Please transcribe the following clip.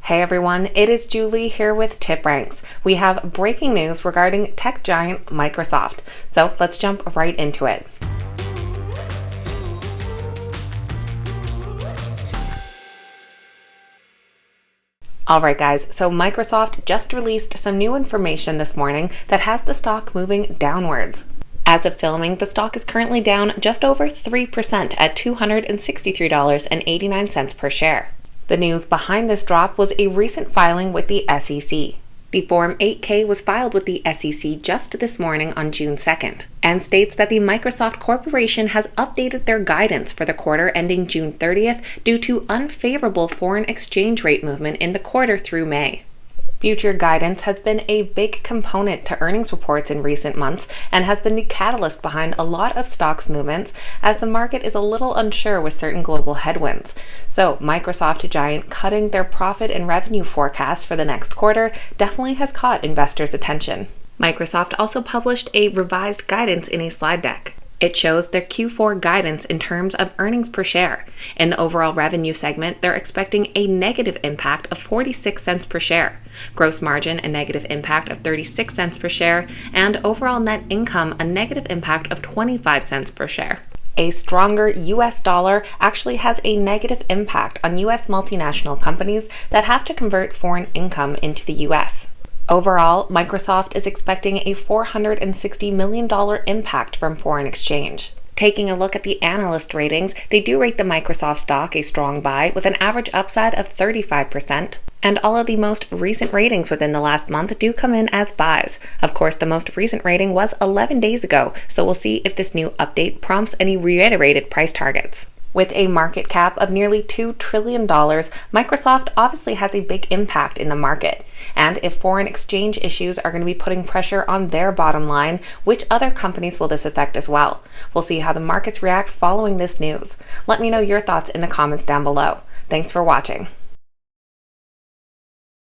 Hey everyone, it is Julie here with TipRanks. We have breaking news regarding tech giant Microsoft. So let's jump right into it. Alright guys, so Microsoft just released some new information this morning that has the stock moving downwards. As of filming, the stock is currently down just over 3% at $263.89 per share. The news behind this drop was a recent filing with the SEC. The Form 8-K was filed with the SEC just this morning on June 2nd and states that the Microsoft Corporation has updated their guidance for the quarter ending June 30th due to unfavorable foreign exchange rate movement in the quarter through May. Future guidance has been a big component to earnings reports in recent months and has been the catalyst behind a lot of stocks movements as the market is a little unsure with certain global headwinds. So Microsoft giant cutting their profit and revenue forecast for the next quarter definitely has caught investors' attention. Microsoft also published a revised guidance in a slide deck. It shows their Q4 guidance in terms of earnings per share. In the overall revenue segment, they're expecting a negative impact of 46 cents per share, gross margin a negative impact of 36 cents per share, and overall net income a negative impact of 25 cents per share. A stronger US dollar actually has a negative impact on US multinational companies that have to convert foreign income into the US. Overall, Microsoft is expecting a $460 million impact from foreign exchange. Taking a look at the Analyst Ratings, they do rate the Microsoft stock a strong buy with an average upside of 35%, and all of the most recent ratings within the last month do come in as buys. Of course, the most recent rating was 11 days ago, so we'll see if this new update prompts any reiterated price targets. With a market cap of nearly $2 trillion, Microsoft obviously has a big impact in the market. And if foreign exchange issues are going to be putting pressure on their bottom line, which other companies will this affect as well? We'll see how the markets react following this news. Let me know your thoughts in the comments down below. Thanks for watching.